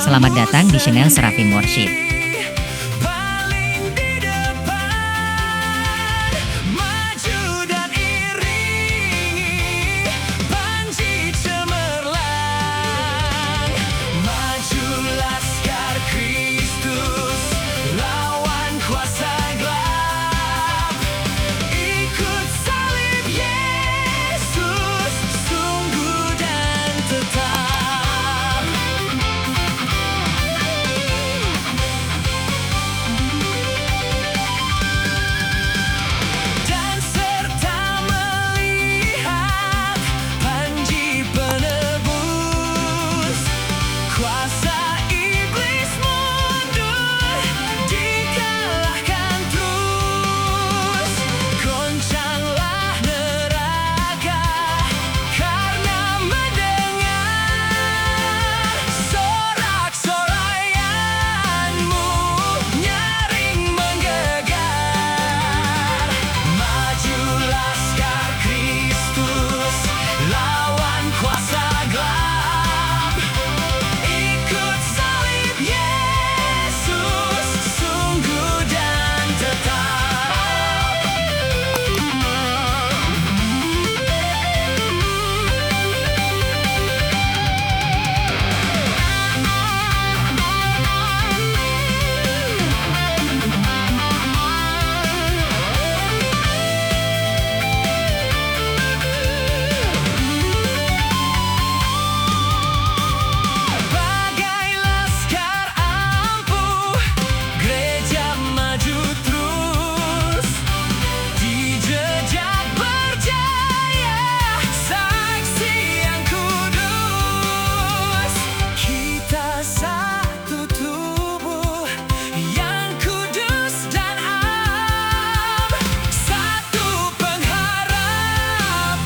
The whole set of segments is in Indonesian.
Selamat datang di channel Serafim Worship. Paling di depan, maju dan iringi panji cemerlang. Maju laskar Kristus, lawan kuasa gelap. Ikut salib Yesus, sungguh dan tetap. Dan serta melihat panji penebus, kuasa iblis mundur, dikalahkan terus. Goncanglah neraka karena mendengar sorak-sorayanmu nyaring menggegar. Maju laskar Kristus, lawan kuasa gelap. Ikut salib Yesus, sungguh dan tetap. Bagai laskar ampuh, gereja maju terus. Di jejak berjaya, saksi yang kudus. Kita satu tubuh yang kudus dan am. Satu pengharapan,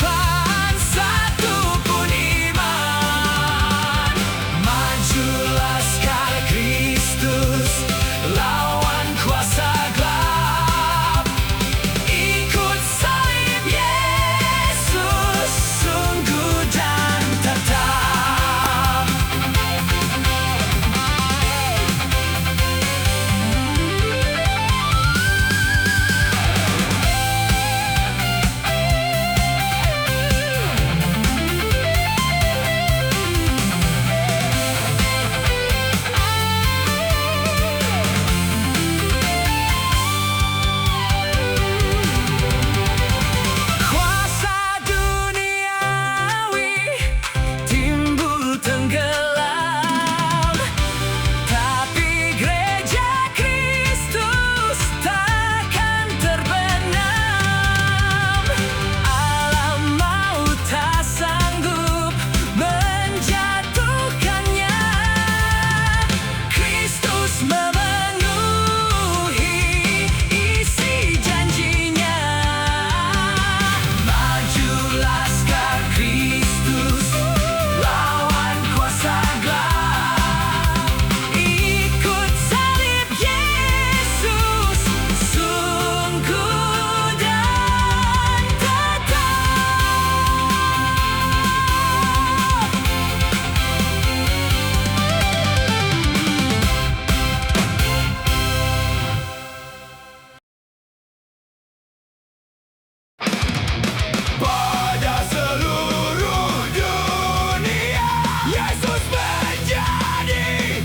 satu pun iman. Maju laskar Kristus, lawan kuasa gelap. Ikut salib Yesus, sungguh dan tetap. Kuasa duniawi timbul tenggelam, tapi gereja Kristus takkan terbenam. Alam maut tak sanggup menjatuhkannya. Kristus memenuhi isi janjinya. Maju laskar Kristus, lawan kuasa gelap. Ikut salib Yesus, sungguh dan tetap. Pada seluruh dunia, Yesus menjadi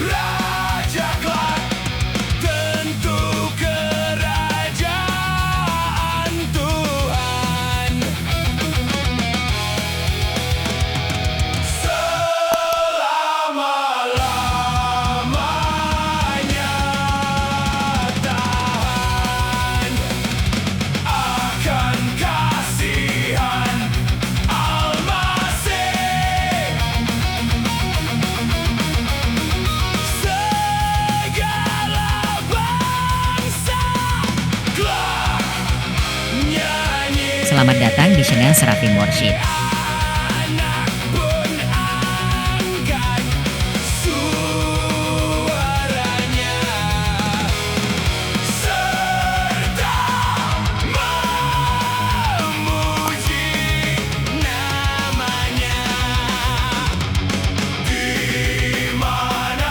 Raja kelak. Tentu kerajaan Tuhan selama-lamanya. Tahan akan kasihan Al-Masih. Segala bangsa kelak nyanyi. Selamat datang di channel Serafim Worship. Anak pun angkat suaranya, serta memuji namanya. Di mana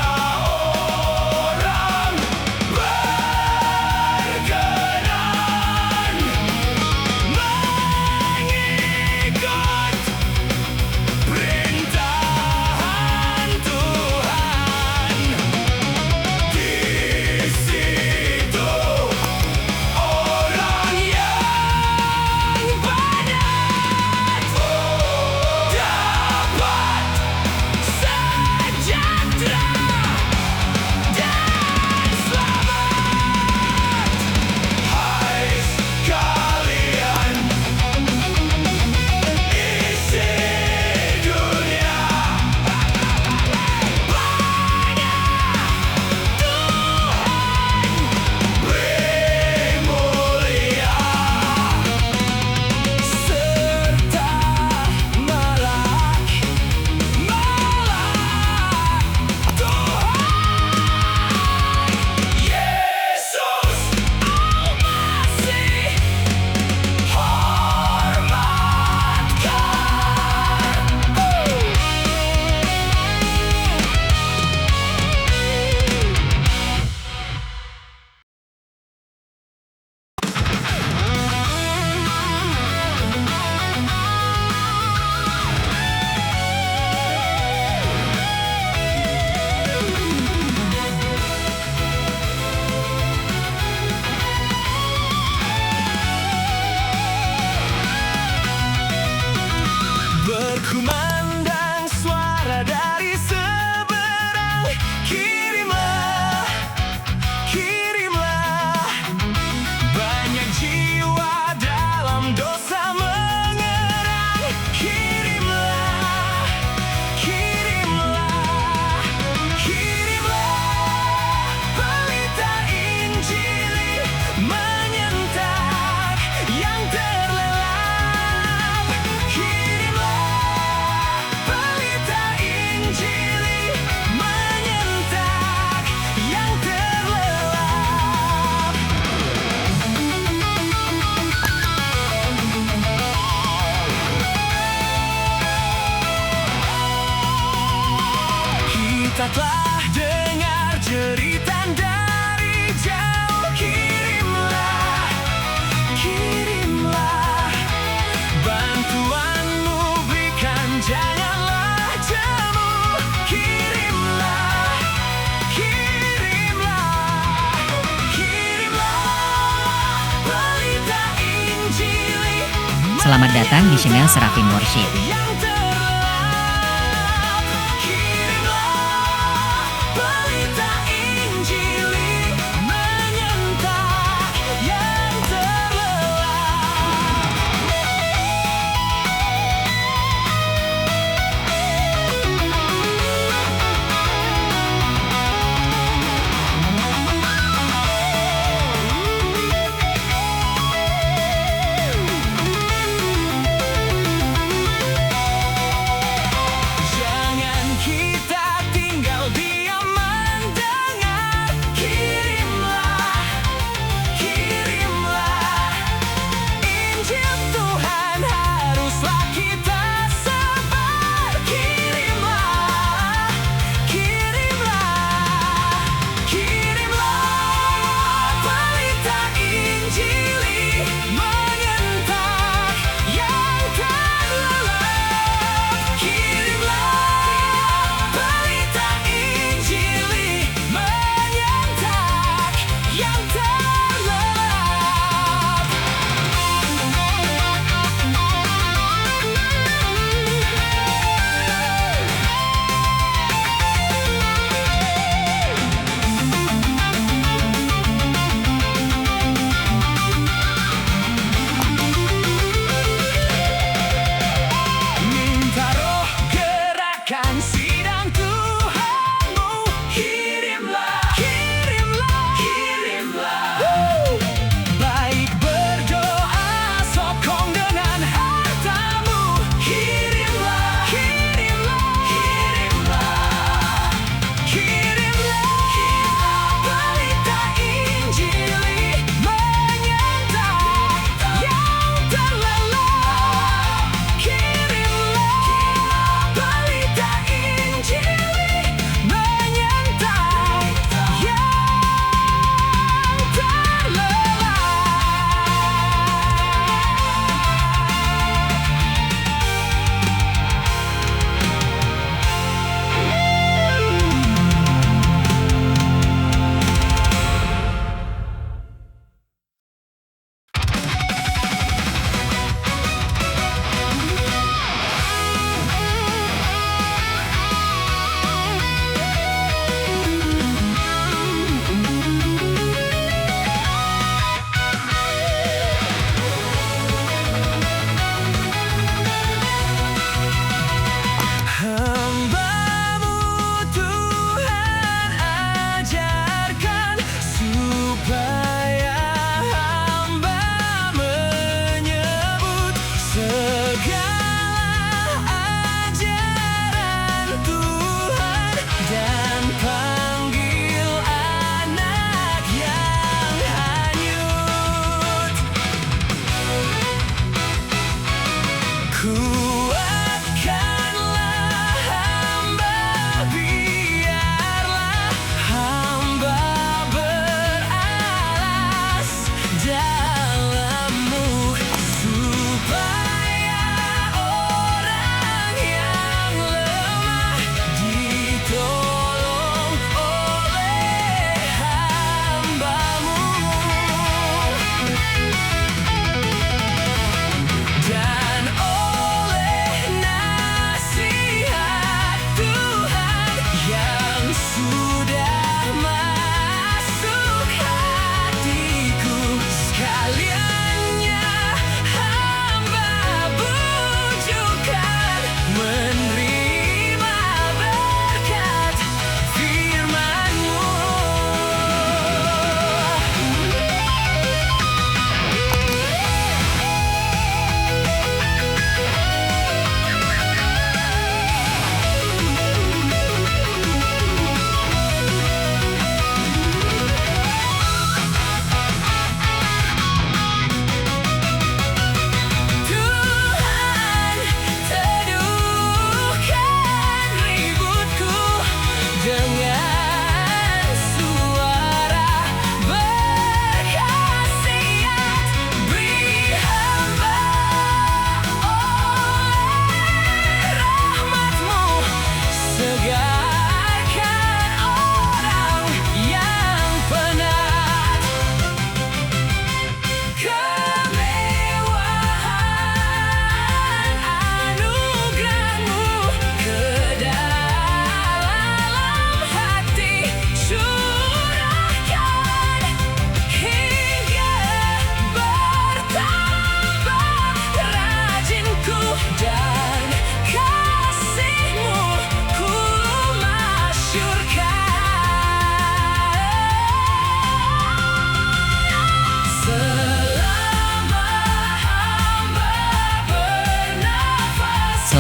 Kumandang suara dari seberang. Kirimlah, kirimlah. Banyak jiwa dalam dosa mengerang. Kirimlah, kirimlah, kirimlah. Pelita Injil menyentak yang terlelap. Kirimlah pelita Injil menyentak yang terlelap. Kita telah dengar jeritan dari jauh. Kirimlah, kirimlah bantuanmu, berikan janganlah jemu. Kirimlah, kirimlah, kirimlah pelita Injil Selamat datang di channel Serafim Worship. yang terlelap. Kirimlah pelita Injil menyentak yang terlelap. Jangan kita tinggal diam mendengar. Kirimlah, kirimlah Injil Tuhan, haruslah kita sebar. Kirimlah, kirimlah, kirimlah pelita Injil menyentak yang terlelap. Kirimlah pelita Injil menyentak yang terlelap. Minta roh gerakan sidang Tuhanmu. Kirimlah, kirimlah, kirimlah. Baik berdoa, sokong dengan hartamu. Kirimlah, kirimlah, kirimlah, kirimlah pelita Injil menyentak yang terlelap. Kirimlah pelita Injil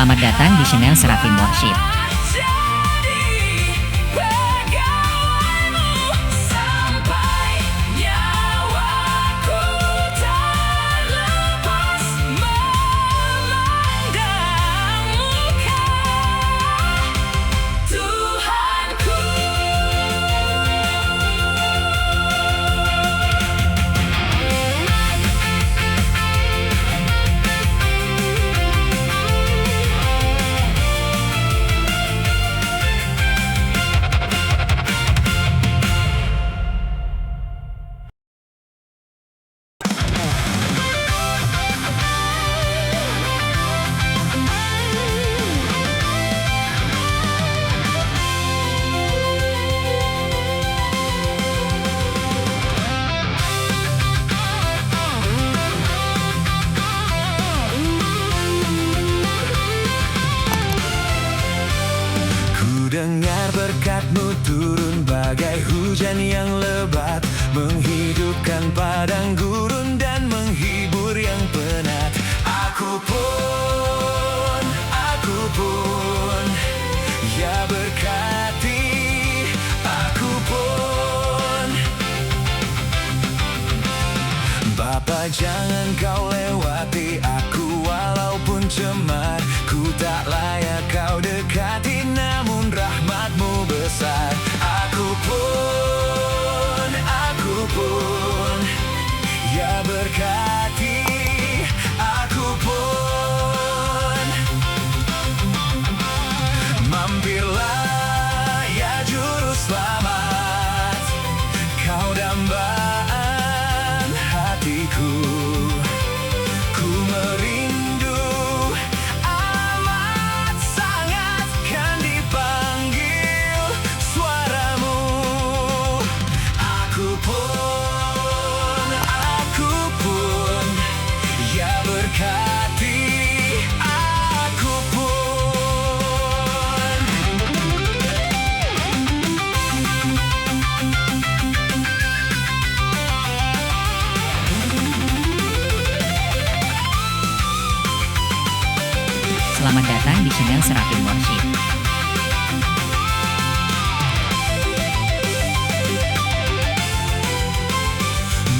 Selamat datang di channel Serafim Worship. Dengar berkat-Mu turun bagai hujan yang lebat, menghidupkan padang gurun dan menghibur yang penat. Aku pun, ya berkati. Aku pun, Bapa, jangan Kau lewati aku walaupun cemar. Ku tak layak Kau dekati, namun rahmat-Mu besar. Aku pun, ya berkati. Aku pun, mampirlah ya Juru Selamat. Kau dambaan hatiku. Ku merindu amat sangat kan dipanggil suara-Mu. Aku pun, ya berkati. Aku pun. Selamat datang di channel Serafim Worship.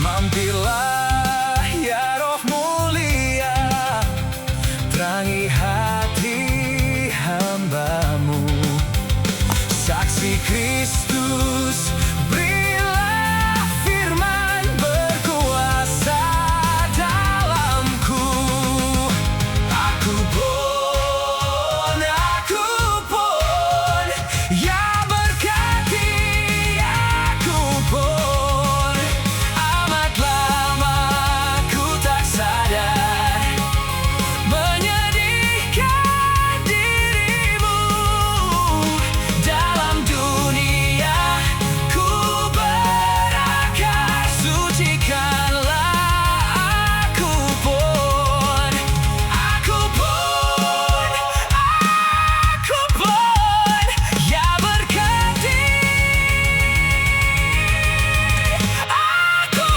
Mampirlah ya Roh Mulia, terangi hati hamba-Mu. Saksi Kristus, berilah firman berkuasa dalamku. Aku pun, ya berkati. Aku pun, amat lama ku tak sadar menyedihkan diri-Mu. Dalam dunia ku berakar, sucikanlah aku pun. Aku pun, ya berkati. Aku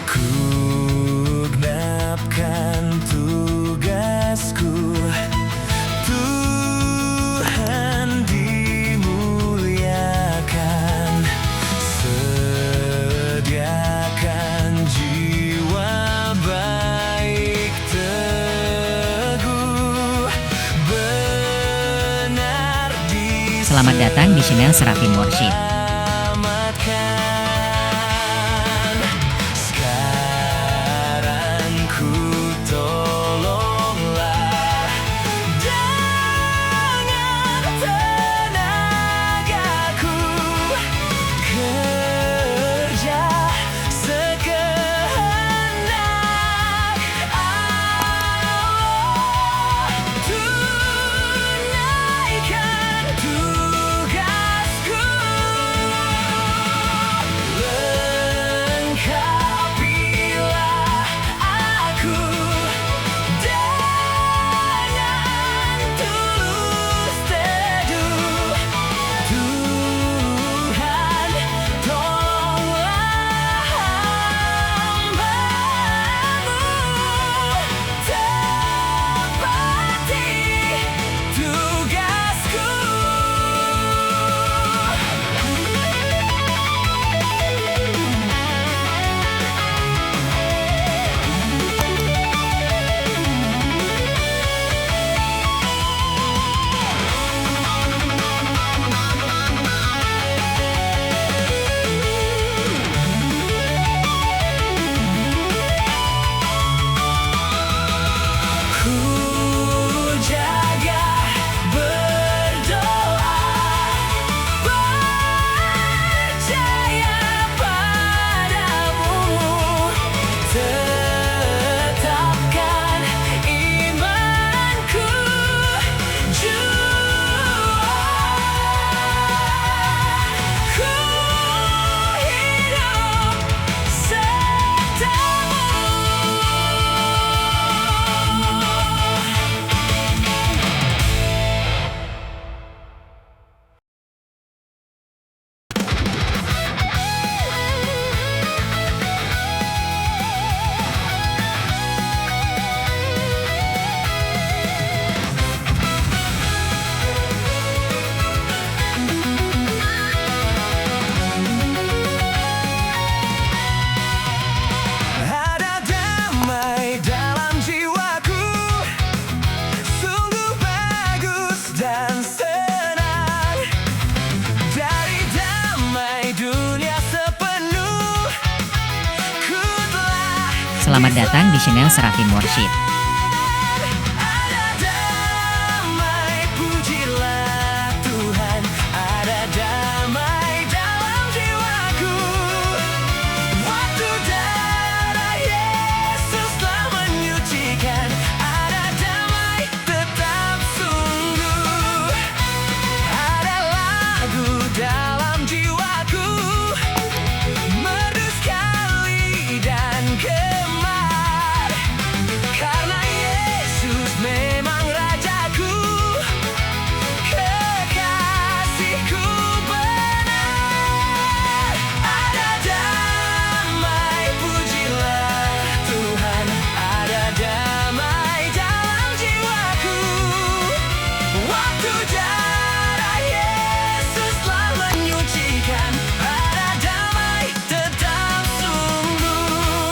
Ku genapkan tugasku, Tuhan dimuliakan. Sediakan jiwa baik teguh, benar di Selamat datang di channel Serafim Worship. selamatkan. Sekarang ku tolonglah dengan tenagaku, kerja sekehendak Allah. Tunaikan tugas Selamat datang di channel Serafim Worship. Ada damai, pujilah Tuhan. Ada damai dalam jiwaku. Waktu darah Yesus telah menyucikan. Ada damai tetap sungguh. Ada lagu dalam jiwaku, merdu sekali dan gemar. Karena Yesus memang Rajaku, kekasihku benar. Ada damai, pujilah Tuhan. Ada damai dalam jiwaku. Waktu darah Yesus telah menyucikan. Ada damai tetap sungguh.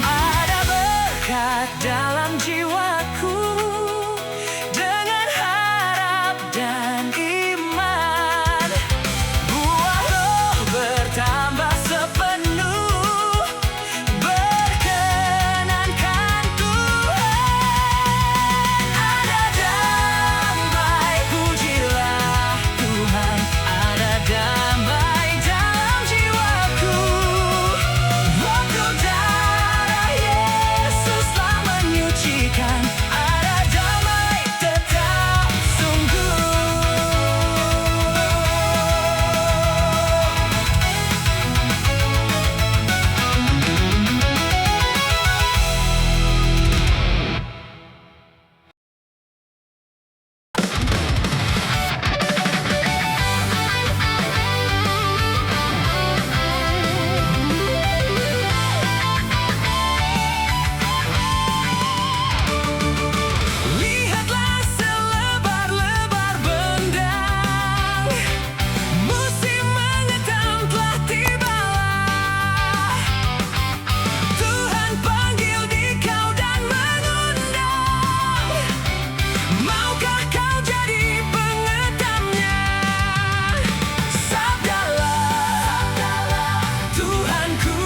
Ada berkat dalam jiwaku, dengan harap dan iman. Buah roh bertambah sepenuh, berkenankan Tuhan. Ada damai, pujilah Tuhan. Ada damai dalam jiwaku. Waktu darah Yesus telah menyucikan. Ada damai tetap sungguh. Lihatlah selebar-lebar bentang, musim mengetam telah tibalah. Tuhan panggil dikau dan mengundang. Maukah kau jadi pengetamnya? Sabdalah, Tuhanku,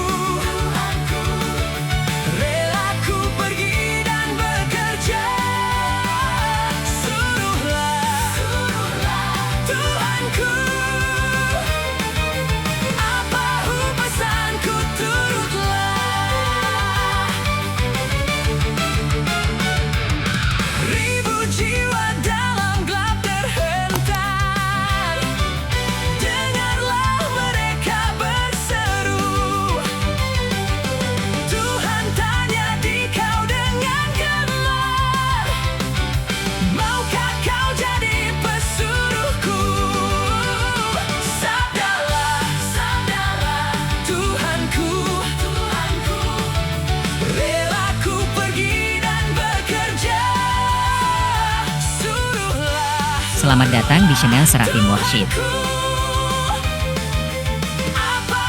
rela ku pergi dan bekerja. Suruhlah, Tuhanku, apa pesanku turutlah. Ribu jiwa dalam gelap terhentak, dengarlah mereka berseru. Tuhan tanya dikau dengan gemar, maukah kau jadi pesuruhku? Sabdalah, Tuhanku, rela ku pergi dan bekerja. Suruhlah Selamat datang di channel Serafim Worship. apa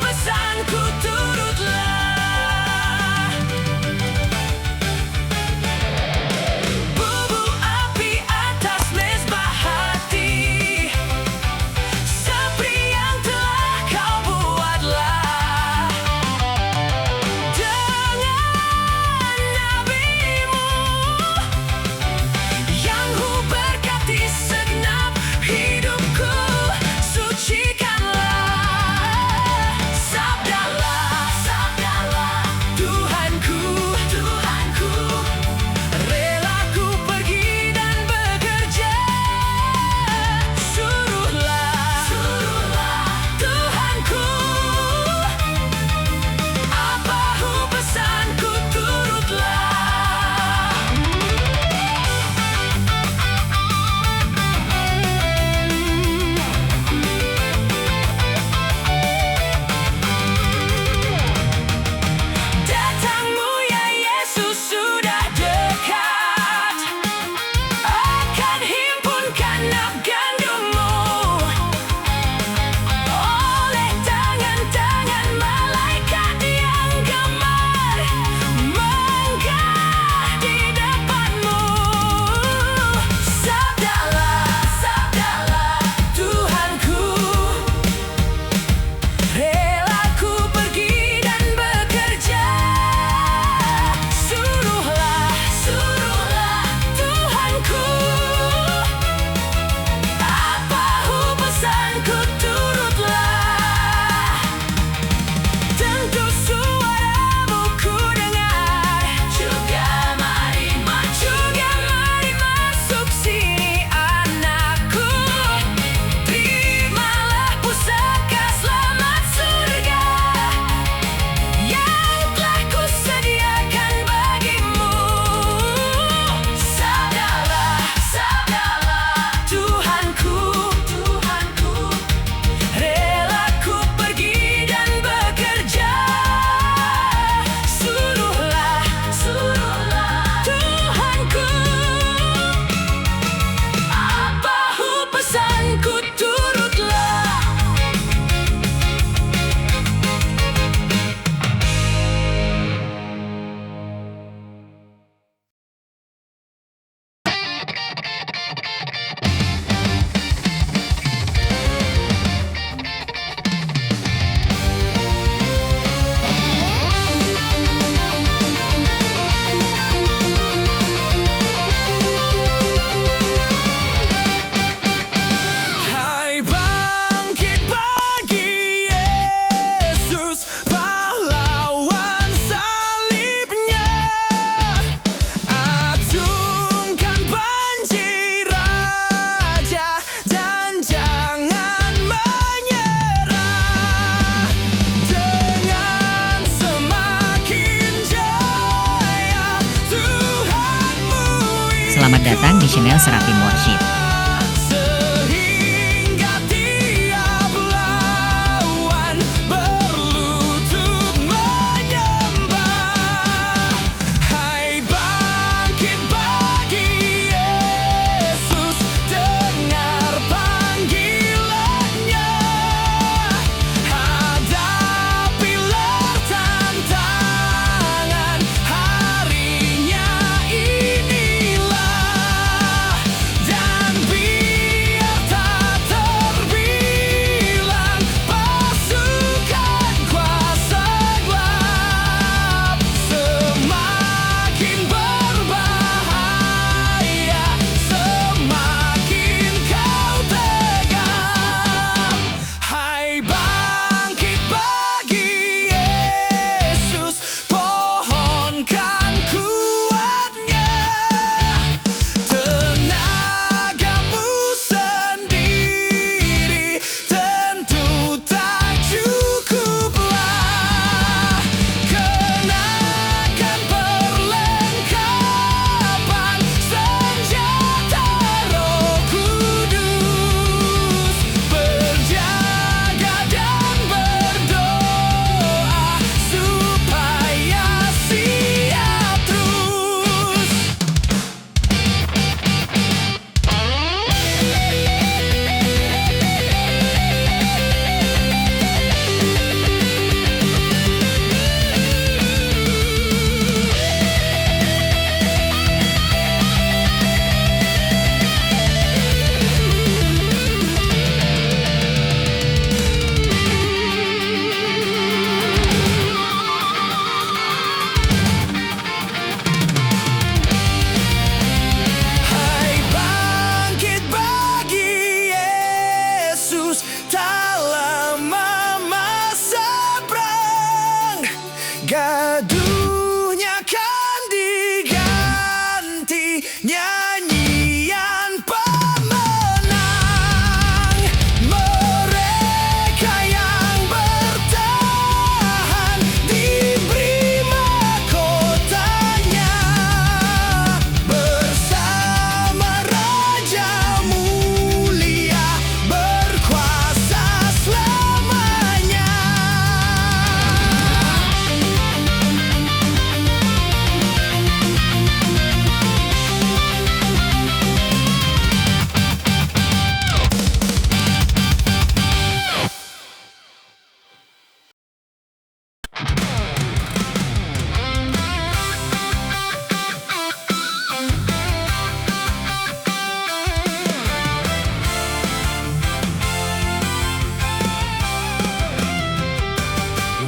pesanku turutlah. Bubu api atas mezbah hati, seperti yang telah kau buatlah. Dengan nabimu yang ku berkati segenap hidupku. di channel Serafin Worship. Sehingga tiap lawan berlutut menyembah. Hai bangkit bagi Yesus, dengar panggilannya. Hadapilah tantangan, harinya inilah. Dan biar tak terbilang pasukan kuasa gelap, semakin berbahaya, semakin kau tegap. Hai bangkit bagi Yesus, pohonkan kuatnya. Tenagamu sendiri tentu tak cukuplah. Kenakan perlengkapan senjata Roh Kudus, berjaga dan berdoa supaya siap terus. Hai bangkit bagi Yesus, tak lama masa perang. Gaduhnya kan diganti nyanyian pemenang. Mereka yang bertahan diberi mahkotanya bersama Raja Mulia berkuasa selamanya.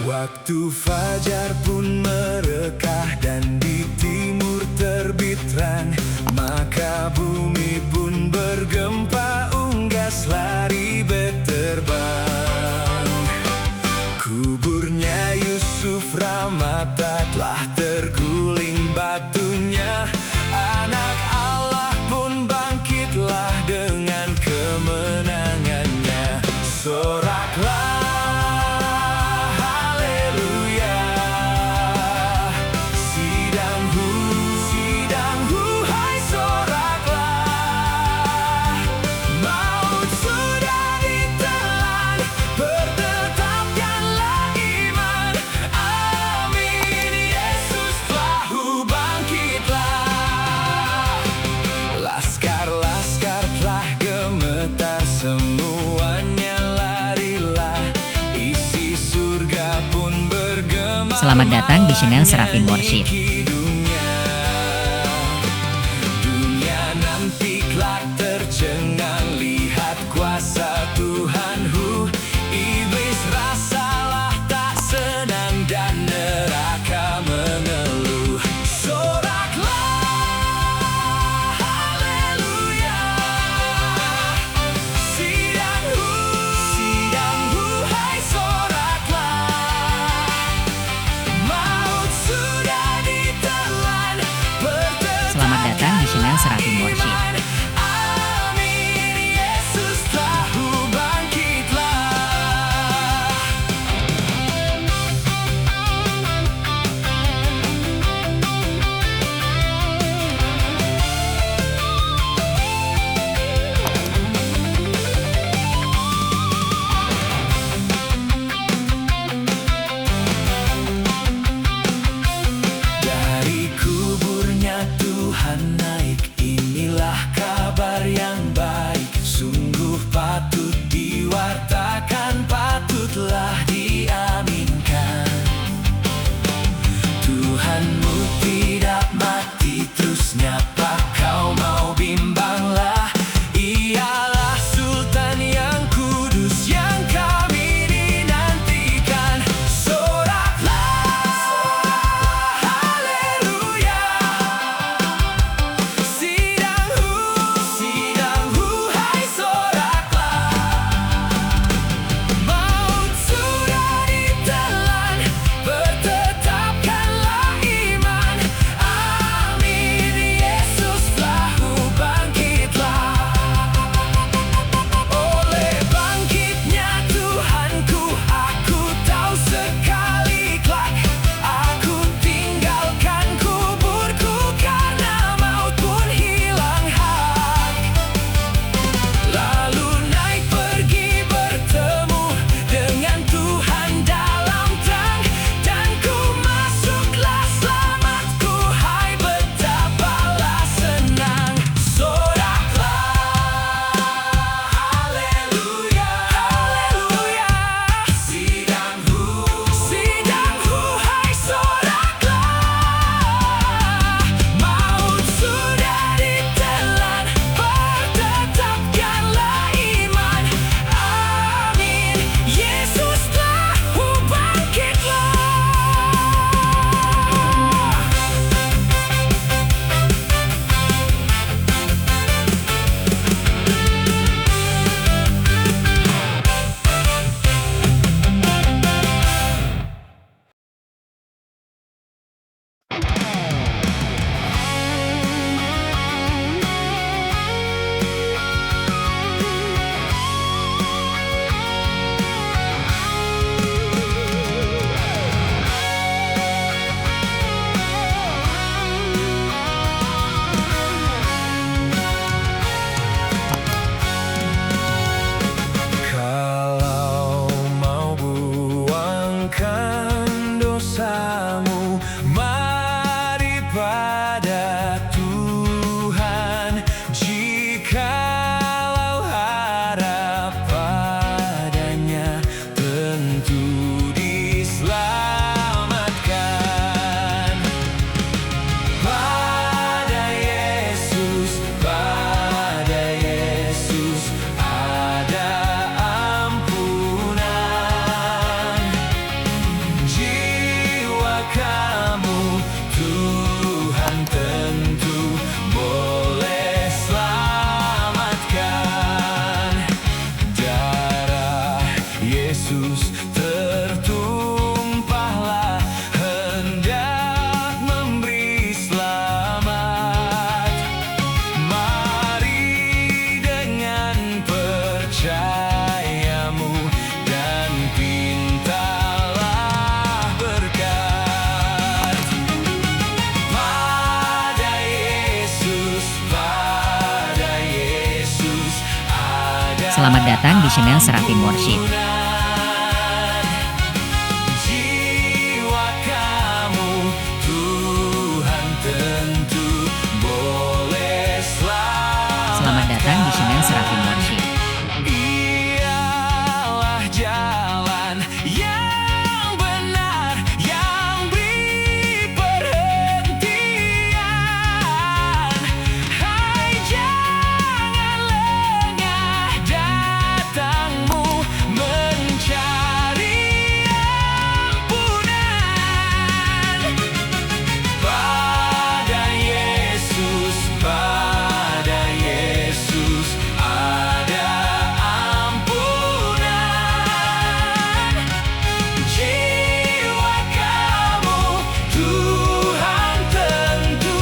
Waktu fajar pun merekah dan di timur terbit terang, maka bumi pun bergempa, unggas lari berterbang. Kuburnya Yusuf Ramata telah terguling batunya. Anak Allah pun bangkitlah dengan kemenangannya. Soraklah Selamat datang di channel Serafin Worship. Dunia nanti kelak tercengang, lihat kuasa Tuhan. Iblis rasalah tak senang dan neraka mengeluh. Soraklah haleluya. Sidangmu hai soraklah. Maut sudah di Yesus tertumpahlah hendak memberi selamat. Mari dengan percayamu dan pintalah berkat. Pada Yesus ada Selamat datang di channel Serafim Worship. jiwa kamu, Tuhan tentu boleh selamat. Selamat datang di channel Serafim Worship. Ialah jalan yang benar, yang beri perhentian. Hai, jangan lengah datangmu mencari ampunan. Pada Yesus ada ampunan. Jiwa kamu, Tuhan tentu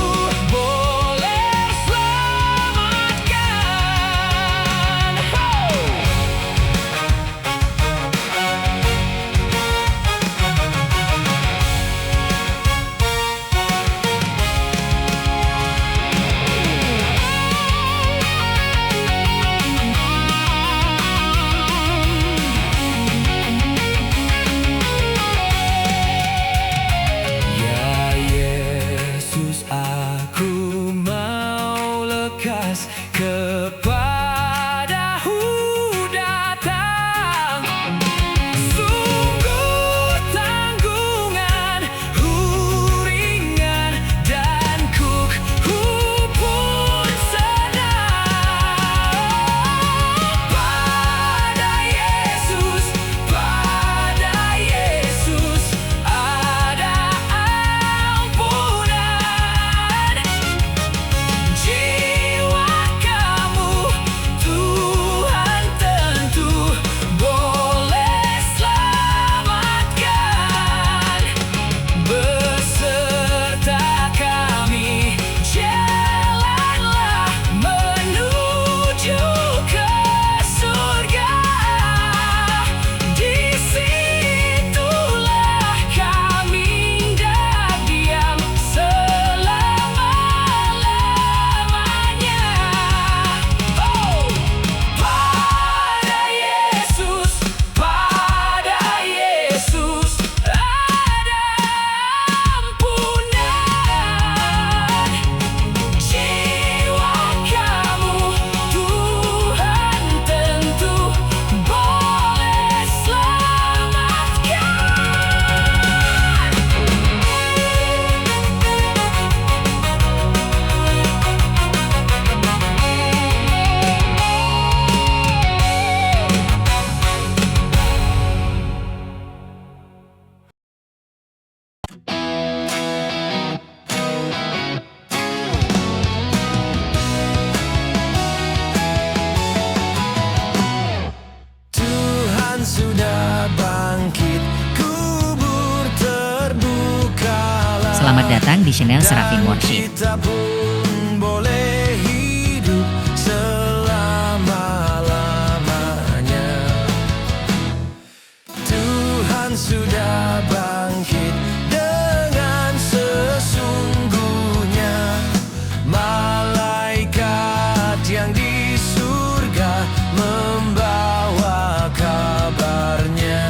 boleh selamatkan. Ya Yesus, aku mau lekas kepadamu datang. Sungguh tanggungan ringan dan ku pun senang. Pada Yesus ada ampunan. Jiwa kamu, Tuhan tentu boleh selamatkan. Beserta kami jalanlah menuju ke surga. Disitulah kami hendak diam selama-lamanya. Pada Yesus ada ampunan. Jiwa kamu, Tuhan tentu boleh selamatkan. Tuhan sudah bangkit, kubur terbukalah. Selamat datang di channel Serafim Worship. Kita pun boleh hidup selama-lamanya. Tuhan sudah bangkit dengan sesungguhnya. Malaikat yang di surga membawa kabarnya.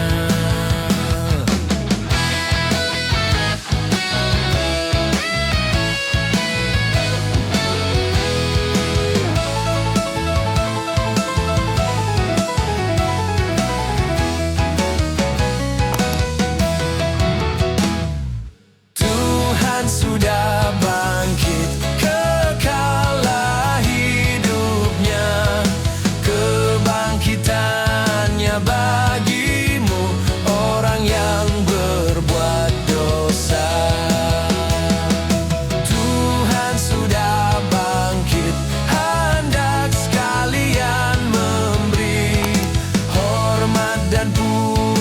dan puji.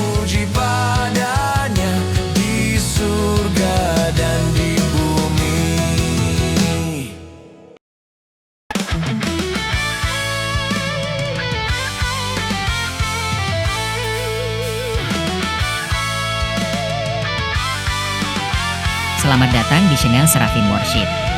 Selamat datang di channel Serafin Worship.